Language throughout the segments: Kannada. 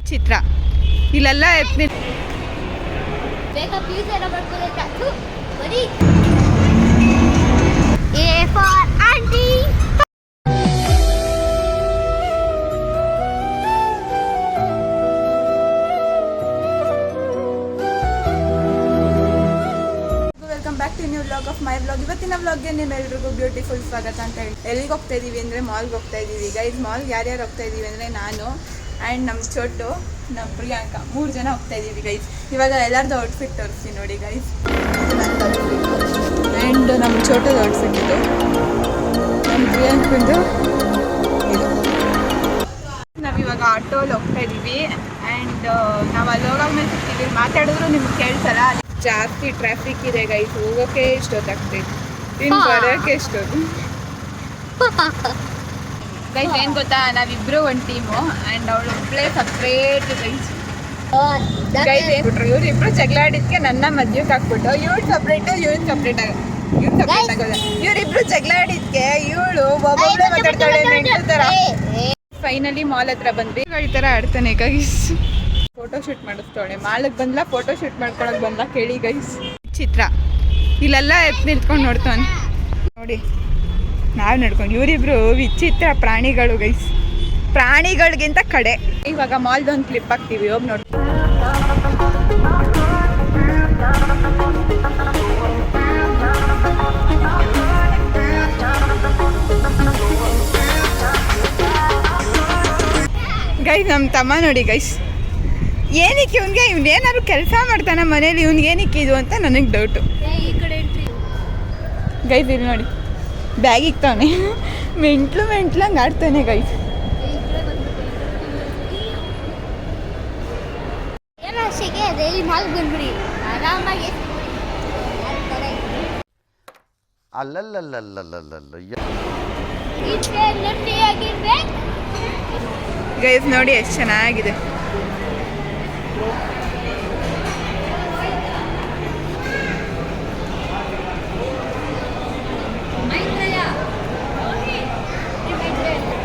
ಚಿತ್ರ ಇಲ್ಲೆಲ್ಲ welcome back to new vlog of my vlog. ಇವತ್ತಿನ ವ್ಲಾಗ್ಗೆ ನಿಮ್ಮೆಲ್ರಿಗೂ ಬ್ಯೂಟಿಫುಲ್ ಸ್ವಾಗತ ಅಂತ ಹೇಳಿ. ಎಲ್ಲಿಗೆ ಹೋಗ್ತಾ ಇದೀವಿ ಅಂದರೆ ಮಾಲ್ಗೆ ಹೋಗ್ತಾ ಇದ್ದೀವಿ ಗೈಸ್. ಮಾಲ್ಗೆ ಯಾರ್ಯಾರು ಹೋಗ್ತಾ ಇದ್ದೀವಿ ಅಂದರೆ ನಾನು ಆ್ಯಂಡ್ ನಮ್ಮ ಚೋಟು, ನಮ್ಮ ಪ್ರಿಯಾಂಕಾ 3 ಜನ ಹೋಗ್ತಾ ಇದ್ದೀವಿ ಗೈಸ್. ಇವಾಗ ಎಲ್ಲರದ್ದು ಔಟ್ಫಿಟ್ ತೋರಿಸ್ತೀನಿ ನೋಡಿ ಗೈಸ್. ಆ್ಯಂಡ್ ನಮ್ಮ ಚೋಟದ ಔಟ್ಫಿಟ್ ಇದು, ನಮ್ಮ ಪ್ರಿಯಾಂಕಂದು ಇದು. ನಾವಿವಾಗ ಆಟೋಲ್ಲಿ ಹೋಗ್ತಾ ಇದ್ದೀವಿ ಆ್ಯಂಡ್ ನಾವು ಅಲ್ಲಿ ಹೋಗೋದ್ಮೇಲೆ ಸಿಗ್ತೀವಿ. ಮಾತಾಡಿದ್ರು ನಿಮ್ಗೆ ಕೇಳ್ಸಲ್ಲ, ಜಾಸ್ತಿ ಟ್ರಾಫಿಕ್ ಇದೆ ಗೈಸ್. ಹೋಗೋಕ್ಕೆ ಎಷ್ಟೊತ್ತಾಗ್ತೈತೆ, ಇನ್ನು ಬರೋಕ್ಕೆ ಎಷ್ಟೊತ್ತು ಗೈಸ್. ಏನು ಗೊತ್ತಾ, ನಾವಿಬ್ರು ಒಂದು ಟೀಮು ಆ್ಯಂಡ್ ಅವಳು ಒಬ್ಬಳೇ ಸಪ್ರೇಟ್ ಗೈಸ್. ಗೈಸ್ ಏನ್ಬಿಟ್ರು, ಇವರಿಬ್ರು ಜಗಳ ಆಡಿದ್ಕೆ ನನ್ನ ಮದ್ಯಕ್ಕೆ ಹಾಕ್ಬಿಟ್ಟು ಇವಳು ಸಪ್ರೇಟ್ ಇವಳು ಸಪ್ರೇಟ್ ಆಗೋಲ್ಲ. ಇವರಿಬ್ರು ಜಗಳ ಆಡಿದ್ಕೆ ಇವಳು ಒಬ್ಬೊಬ್ಬಳೇ ಮಾತಾಡ್ತಾಳೆ ನೆಂಟು ಥರ. ಫೈನಲಿ ಮಾಲ್ ಹತ್ರ ಬಂದ್ವಿ. ಈ ಥರ ಆಡ್ತಾನೆ ಗೈಸ್. ಫೋಟೋ ಶೂಟ್ ಮಾಡಿಸ್ತಾಳೆ. ಮಾಲ್ಗೆ ಬಂದ್ಲ, ಫೋಟೋ ಶೂಟ್ ಮಾಡ್ಕೊಳಕ್ ಬಂದ್ಲ ಕೇಳಿ ಗೈಸ್. ಚಿತ್ರ ಇಲ್ಲೆಲ್ಲ ನಿಂತ್ಕೊಂಡು ನೋಡ್ತಾನೆ ನೋಡಿ. ನಾವು ನಡ್ಕೊಂಡು, ಇವರಿಬ್ರು ವಿಚಿತ್ರ ಪ್ರಾಣಿಗಳು ಗೈಸ್, ಪ್ರಾಣಿಗಳಿಗಿಂತ ಕಡೆ. ಇವಾಗ ಮಾಲ್ದೊಂದು ಕ್ಲಿಪ್ ಹಾಕ್ತೀವಿ, ಹೋಗಿ ನೋಡಿ. ಗೈಸ್ ನಮ್ಮ ತಮ್ಮ ನೋಡಿ ಗೈಸ್, ಏನಕ್ಕೆ ಇವ್ನೇನಾದ್ರು ಕೆಲಸ ಮಾಡ್ತಾನೆ ಮನೇಲಿ, ಇವ್ನಿಗೆ ಏನಕ್ಕೆ ಇದು ಅಂತ ನನಗೆ ಡೌಟು ಗೈಸ್. ಇಲ್ಲಿ ನೋಡಿ, ಬ್ಯಾಗ್ ಇಕ್ತಾನೆ, ಮೆಂಟ್ಲಂಗೆ ಆಡ್ತಾನೆ ಗೈಸ್. ಗೈಸ್ ನೋಡಿ ಎಷ್ಟು ಚೆನ್ನಾಗಿದೆ.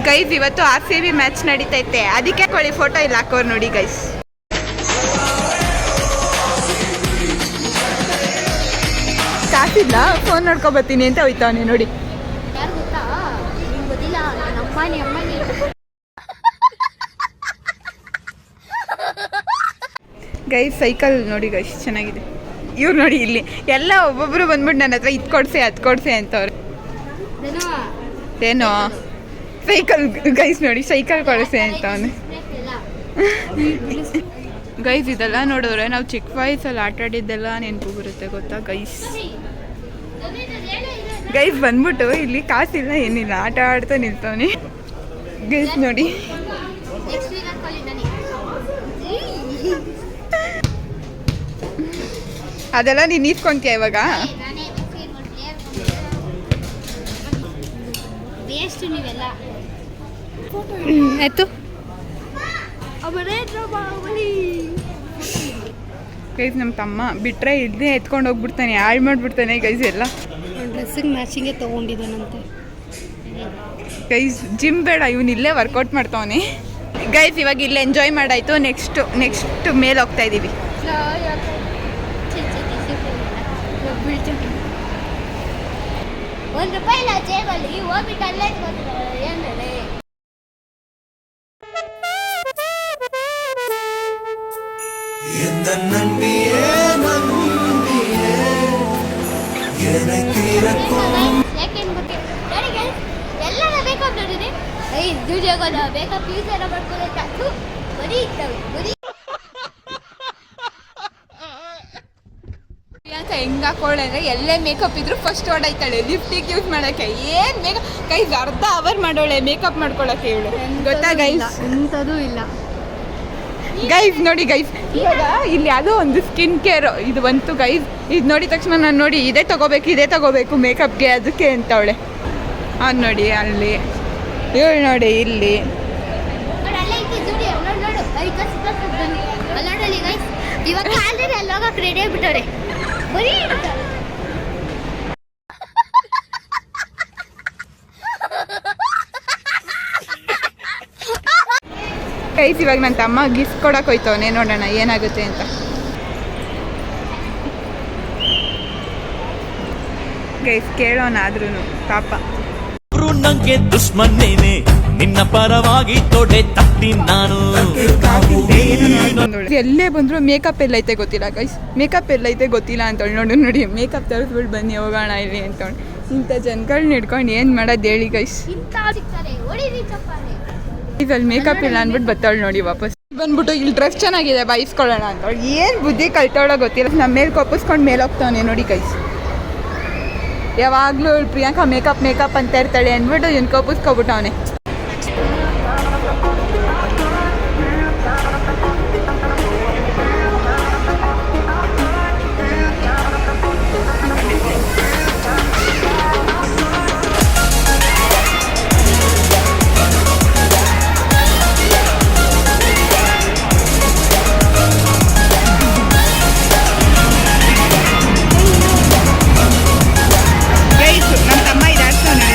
ಗೈಸ್ ಇವತ್ತು RCB ಮ್ಯಾಚ್ ನಡೀತೈತೆ, ಅದಕ್ಕೆ ಕೊಡಿ ಫೋಟೋ ಇಲ್ಲಿ ಹಾಕೋರು ನೋಡಿ ಗೈಸ್. ಕಾಸಿಲ್ಲ, ಫೋನ್ ನೋಡ್ಕೊಬತ್ತೀನಿ ಅಂತ ಹೋಯ್ತಾವನಿ ನೋಡಿ. ಗೈಸ್ ಸೈಕಲ್ ನೋಡಿ ಗೈಸ್ ಚೆನ್ನಾಗಿದೆ. ಇವ್ರು ನೋಡಿ ಇಲ್ಲಿ ಎಲ್ಲ ಒಬ್ಬೊಬ್ರು ಬಂದ್ಬಿಟ್ಟು ನನ್ನ ಹತ್ರ ಇದು ಕೊಡ್ಸೆ ಅದು ಕೊಡ್ಸೆ ಅಂತವ್ರು. ಏನೋ ಸೈಕಲ್ ಗೈಸ್ ನೋಡಿ, ಸೈಕಲ್ ಕೊಡಿಸೆ ಅಂತ ಅವನು ಗೈಸ್. ಇದೆಲ್ಲ ನೋಡಿದ್ರೆ ನಾವು ಚಿಕ್ಕ ವಯಸ್ಸಲ್ಲಿ ಆಟ ಆಡಿದ್ದೆಲ್ಲ ನೆನಪು ಬರುತ್ತೆ ಗೊತ್ತಾ ಗೈಸ್. ಗೈಸ್ ಬಂದ್ಬಿಟ್ಟು ಇಲ್ಲಿ ಕಾಸಿಲ್ಲ ಏನಿಲ್ಲ, ಆಟ ಆಡ್ತಾ ನಿಲ್ತವನಿ ಗೈಸ್ ನೋಡಿ. ಅದೆಲ್ಲ ನೀನು ಈಸ್ಕೊಂತೀಯ ಇವಾಗ. ಆಯ್ತು ಗೈಸ್. ನಮ್ಮ ತಮ್ಮ ಬಿಟ್ರೆ ಇಲ್ಲೇ ಎತ್ಕೊಂಡು ಹೋಗ್ಬಿಡ್ತಾನೆ, ಹಾಳು ಮಾಡಿಬಿಡ್ತಾನೆ ಗೈಸ್. ಎಲ್ಲ ಡ್ರೆಸ್ಸಿಗೆ ಮ್ಯಾಚಿಂಗೇ ತೊಗೊಂಡಿದ್ದಾನಂತೆ ಗೈಸ್. ಜಿಮ್ ಬೇಡ, ಇವನು ಇಲ್ಲೇ ವರ್ಕೌಟ್ ಮಾಡ್ತಾವನೆ ಗೈಸ್. ಇವಾಗ ಇಲ್ಲೇ ಎಂಜಾಯ್ ಮಾಡಾಯ್ತು. ನೆಕ್ಸ್ಟ್ ಮೇಲೆ ಹೋಗ್ತಾ ಇದ್ದೀವಿ. ₹1 ಇಲ್ಲ ಜೇಬಲ್ಲಿ, ಹೋಗ್ಬಿಟ್ಟು ಅಲ್ಲೇ ಏನೇ ಎಲ್ಲ ಬೇಕಪ್ ನೋಡಿದೆ. ದುಡಿಯೋಗೋದ ಬೇಕಪ್ ಯೂಸ್ ಎಲ್ಲ ಮಾಡ್ಕೊಳ್ಳೋದು ಬರೀ ಇರ್ತವೆ ಬರೀ. ಪ್ರಿಯಾಂಕಾ ಹೆಂಗೆ ಹಾಕೊಳ್ಳೆ ಅಂದರೆ ಎಲ್ಲೇ ಮೇಕಪ್ ಇದ್ರು ಫಸ್ಟ್ ಹೊಡಾಯ್ತಾಳೆ ಲಿಫ್ಟಿಗೆ ಯೂಸ್ ಮಾಡೋಕ್ಕೆ. ಏನು ಮೇಕಪ್ ಗೈಸ್, ಅರ್ಧ ಅವರ್ ಮಾಡೋಳೆ ಮೇಕಪ್ ಮಾಡ್ಕೊಳಕ್ಕೆ ಇವಳು ಗೊತ್ತಾ ಗೈಸ್. ಎಂಥದೂ ಇಲ್ಲ ಗೈಸ್ ನೋಡಿ ಗೈಸ್. ಇವಾಗ ಇಲ್ಲಿ ಯಾವುದೋ ಒಂದು ಸ್ಕಿನ್ ಕೇರ್ ಇದು ಬಂತು ಗೈಸ್. ಇದು ನೋಡಿದ ತಕ್ಷಣ ನಾನು ನೋಡಿ ಇದೇ ತಗೋಬೇಕು ಮೇಕಪ್ಗೆ ಅದಕ್ಕೆ ಅಂತವಳೆ. ಅವ್ನು ನೋಡಿ ಅಲ್ಲಿ, ಇವಳು ನೋಡಿ ಇಲ್ಲಿ. ಇವಾಗ ಎಲ್ಲ ರೆಡಿ ಆಗ್ಬಿಟ್ಟವ್ರೆ ಬರೀ. ಗೈಸ್ ಇವಾಗ ನನ್ನ ತಮ್ಮ ಗಿಫ್ಟ್ ಕೊಡಕ್ಕೆ ಹೋಯ್ತವನೆ, ನೋಡೋಣ ಏನಾಗುತ್ತೆ ಅಂತ. ಗೈಸ್ ಕೇಳೋಣ ಆದ್ರೂ ಪಾಪ. ನಂಗೆ ದುಶ್ಮನ್ನೇನೆ, ನಿನ್ನ ಪರವಾಗಿ ತೊಡೆ ತಟ್ಟಿ ನಾನು. ಎಲ್ಲೇ ಬಂದ್ರು ಮೇಕಪ್ ಎಲ್ಲೈತೆ ಗೊತ್ತಿಲ್ಲ ಗೈಸ್, ಮೇಕಪ್ ಎಲ್ಲೈತೆ ಗೊತ್ತಿಲ್ಲ ಅಂತೇಳಿ ನೋಡಿ ಮೇಕಪ್ ತರಿಸ್ಬಿಟ್ಟು ಬನ್ನಿ ಹೋಗೋಣ ಇಲ್ಲಿ ಅಂತೇಳಿ. ಇಂಥ ಜನಗಳನ್ನ ಹಿಡ್ಕೊಂಡು ಏನು ಮಾಡೋದು ಹೇಳಿ ಗೈಸ್. ಇದಲ್ಲಿ ಮೇಕಪ್ ಇಲ್ಲ ಅಂದ್ಬಿಟ್ಟು ಬರ್ತಾಳೆ ನೋಡಿ ವಾಪಸ್ ಬಂದ್ಬಿಟ್ಟು. ಇಲ್ಲಿ ಡ್ರೆಸ್ ಚೆನ್ನಾಗಿದೆ ಬೈಸ್ಕೊಳ್ಳೋಣ ಅಂತ ಏನು ಬುದ್ಧಿ ಕಲ್ತಾವಳ ಗೊತ್ತಿಲ್ಲ. ನಮ್ಮ ಮೇಲೆ ಕೊಪ್ಪಿಸ್ಕೊಂಡು ಮೇಲೆ ಹೋಗ್ತಾವನೆ ನೋಡಿ ಗೈಸ್. ಯಾವಾಗಲೂ ಪ್ರಿಯಾಂಕಾ ಮೇಕಪ್ ಅಂತ ಇರ್ತಾಳೆ ಅಂದ್ಬಿಟ್ಟು ಇವ್ನು ಕೊಪ್ಪಿಸ್ಕೊಬಿಟ್ಟವನೆ. ನಮ್ಮ ತಮ್ಮ ಇದಾಡ್ತಾನೆ.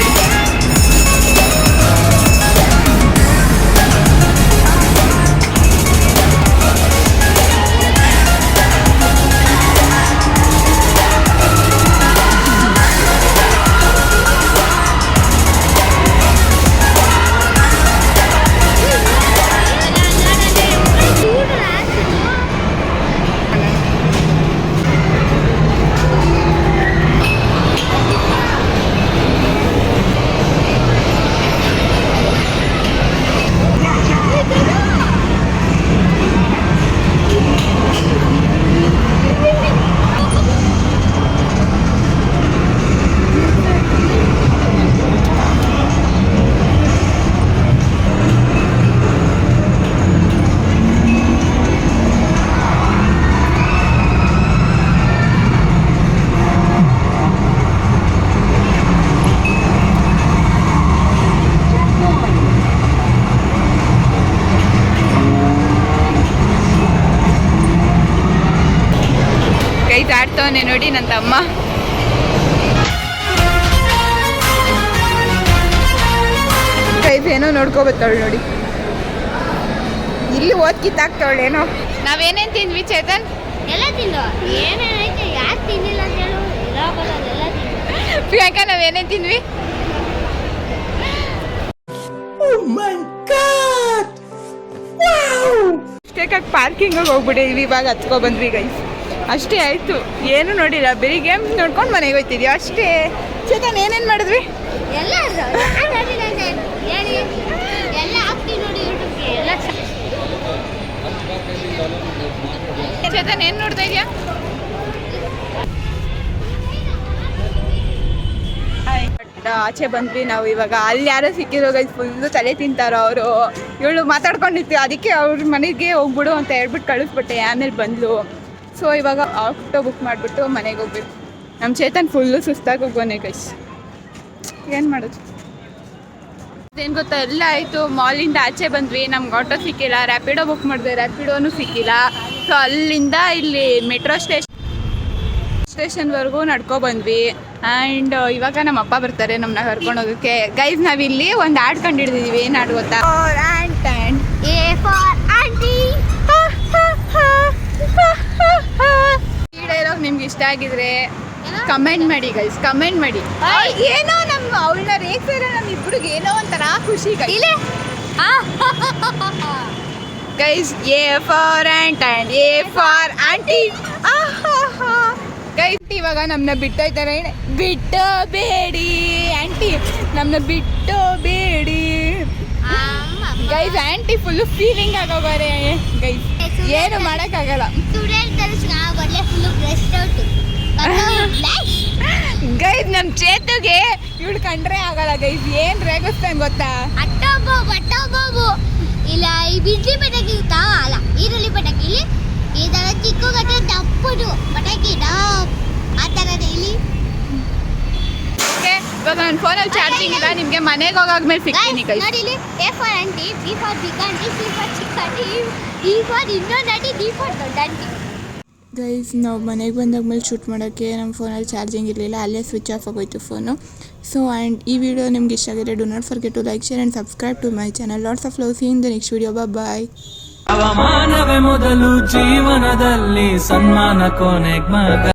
ಗೈಸ್ ಆಡ್ತವನೆ ನೋಡಿ ನನ್ನ ತಮ್ಮ. ಗೈಸ್ ಏನೋ ನೋಡ್ಕೊಬತ್ತಾಳೆ ನೋಡಿ, ಇಲ್ಲಿ ಓದ್ ಕಿತ್ತಾಕ್ತಾವಳೇನೋ. ನಾವೇನೇನು ತಿಂದ್ವಿ ಚೇತನ್? ಎಲ್ಲ ತಿಂದು ಏನೇನೈತೆ ಯಾಕೆ ತಿಂದಿಲ್ಲ ಅಂತ ಹೇಳು. ಎಲ್ಲ ತಿಂದು ಪ್ರಿಯಾಂಕಾ ನಾವೇನೇನು ತಿಂದ್ವಿ? ಇಷ್ಟಕ್ಕಾಗಿ ಪಾರ್ಕಿಂಗಿಗೆ ಹೋಗ್ಬಿಟ್ಟಿದ್ವಿ, ಇವಾಗ ಹತ್ಕೊ ಬಂದ್ವಿ ಗೈಸ್. ಅಷ್ಟೇ ಆಯಿತು, ಏನು ನೋಡಿಲ್ಲ, ಬರೀ ಗೇಮ್ ನೋಡ್ಕೊಂಡು ಮನೆಗೆ ಹೋಗ್ತಿದ್ವಿ ಅಷ್ಟೇ. ಚೇತನ್ ಏನೇನು ಮಾಡಿದ್ವಿ? ಎಲ್ಲ ಹೇಳಿ ಎಲ್ಲ ಹಾಕ್ತೀವಿ ನೋಡಿ ಯೂಟ್ಯೂಬ್ಗೆ ಎಲ್ಲ. ಚೇತನ್ ಏನು ನೋಡ್ತಾ ಇದೆಯಾ? ಆಚೆ ಬಂದ್ವಿ ನಾವು ಇವಾಗ. ಅಲ್ಲಿ ಯಾರೋ ಸಿಕ್ಕಿರೋ ಗೈಸ್, ಫುಲ್ಲು ತಲೆ ತಿಂತಾರೋ ಅವರು. ಇವಳು ಮಾತಾಡ್ಕೊಂಡಿರ್ತೀವಿ, ಅದಕ್ಕೆ ಅವ್ರ ಮನೆಗೆ ಹೋಗ್ಬಿಡು ಅಂತ ಹೇಳ್ಬಿಟ್ಟು ಕಳಿಸ್ಬಿಟ್ಟೆ. ಆಮೇಲೆ ಬಂದ್ಲು. ಸೊ ಇವಾಗ ಆಟೋ ಬುಕ್ ಮಾಡಿಬಿಟ್ಟು ಮನೆಗೆ ಹೋಗ್ಬೇಕು. ನಮ್ಮ ಚೇತನ್ ಫುಲ್ಲು ಸುಸ್ತಾಗಿ ಹೋಗೋನೆ ಗೈಸ್, ಏನು ಮಾಡೋದು? ಏನು ಗೊತ್ತಾ, ಎಲ್ಲ ಆಯಿತು. ಮಾಲಿಂದ ಆಚೆ ಬಂದ್ವಿ, ನಮ್ಗೆ ಆಟೋ ಸಿಕ್ಕಿಲ್ಲ. ರ್ಯಾಪಿಡೋ ಬುಕ್ ಮಾಡಿದೆ, ರ್ಯಾಪಿಡೋನು ಸಿಕ್ಕಿಲ್ಲ. ಸೊ ಅಲ್ಲಿಂದ ಇಲ್ಲಿ ಮೆಟ್ರೋ ಸ್ಟೇಷನ್ವರೆಗೂ ನಡ್ಕೊ ಬಂದ್ವಿ. ಆ್ಯಂಡ್ ಇವಾಗ ನಮ್ಮ ಅಪ್ಪ ಬರ್ತಾರೆ ನಮ್ಮನ್ನ ಕರ್ಕೊಂಡು ಹೋಗೋಕ್ಕೆ. ಗೈಸ್ ನಾವಿಲ್ಲಿ ಒಂದು ಹಾಡು ಕಂಡಿಡ್ದಿದ್ದೀವಿ. ಏನು ಹಾಡು ಗೊತ್ತಾ? ಈ ಡೈಲಾಗ್ ನಿಮ್ಗೆ ಇಷ್ಟ ಆಗಿದ್ರೆ ಕಮೆಂಟ್ ಮಾಡಿ ಗೈಸ್, ಕಮೆಂಟ್ ಮಾಡಿ. ಏನೋ ನಮ್ಮ ಅವಳನ್ನ ರೇಗ್ಸಿದ್ರೆ ನಮ್ಮ ಇಬ್ಬರಿಗೆ ಏನೋ ಒಂಥರ ಖುಷಿ guys. A for A for aunty. Guys ಇವಾಗ ನಮ್ಮನ್ನ ಬಿಟ್ಟೋಯ್ತಾರೆ. ಬಿಟ್ಟಬೇಡಿ ಆಂಟಿ, ನಮ್ಮನ್ನ ಬಿಟ್ಟಬೇಡಿ ಗೈಸ್. ಆಂಟಿ ಫುಲ್ಲು ಫೀಲಿಂಗ್ ಆಗೋಗಾರೆ ಗೈಸ್, ಏನು ಮಾಡೋಕ್ಕಾಗಲ್ಲ ಗೈಸ್. ನಮ್ಮ ಚೇತುಗೆ ಇವಳು ಕಂಡ್ರೆ ಆಗಲ್ಲ ಗೈಸ್, ಏನು ರೇಗಿಸ್ತಾನೆ ಗೊತ್ತಾ? ಬಾಬು ಇಲ್ಲ ಈ ಬಿಜ್ಲಿ ಪಟಾಕಿ ಅಲ್ಲ ಈರುಳ್ಳಿ ಪಟಾಕಿ, ಇಲ್ಲಿ ಈ ತರ ಚಿಕ್ಕ ಗಟ್ಟೆ ದಪ್ಪದು ಪಟಾಕಿ ಆ ಥರನೇ ಇಲ್ಲಿ. ಇವಾಗ ನನ್ನ ಫೋನಲ್ಲಿ ಚಾರ್ಜಿಂಗ್ ಇಲ್ಲ, ನಿಮಗೆ ಮನೆಗೆ ಹೋಗಾದ್ಮೇಲೆ ಸಿಗ್ತೀನಿ ಗೈಸ್. ನೋಡಿ ಇಲ್ಲಿ A for aunty, B for big aunty, C for ಚಿಕ್ಕ ಆಂಟಿ, ಡಿ ಫಾರ್ ಇನ್ನೊಂದು ಆಂಟಿ, ಡಿ ಫಾರ್ ದೊಡ್ಡ ಆಂಟಿ. ಗೈಸ್ ನಾವು ಮನೆಗೆ ಬಂದಾದ್ಮೇಲೆ ಶೂಟ್ ಮಾಡೋಕ್ಕೆ ನಮ್ಮ ಫೋನಲ್ಲಿ ಚಾರ್ಜಿಂಗ್ ಇರಲಿಲ್ಲ, ಅಲ್ಲೇ ಸ್ವಿಚ್ ಆಫ್ ಆಗೋಯ್ತು ಫೋನು. ಸೊ ಆ್ಯಂಡ್ ಈ ವಿಡಿಯೋ ನಿಮ್ಗೆ ಇಷ್ಟ ಆಗಿದ್ರೆ do not forget to like share and subscribe to my channel. Lots of love. See in the next video. Bye. ಅವಮಾನವೇ ಮೊದಲು ಜೀವನದಲ್ಲಿ, ಸನ್ಮಾನ ಕೊನೆಗ್ ಮಗ.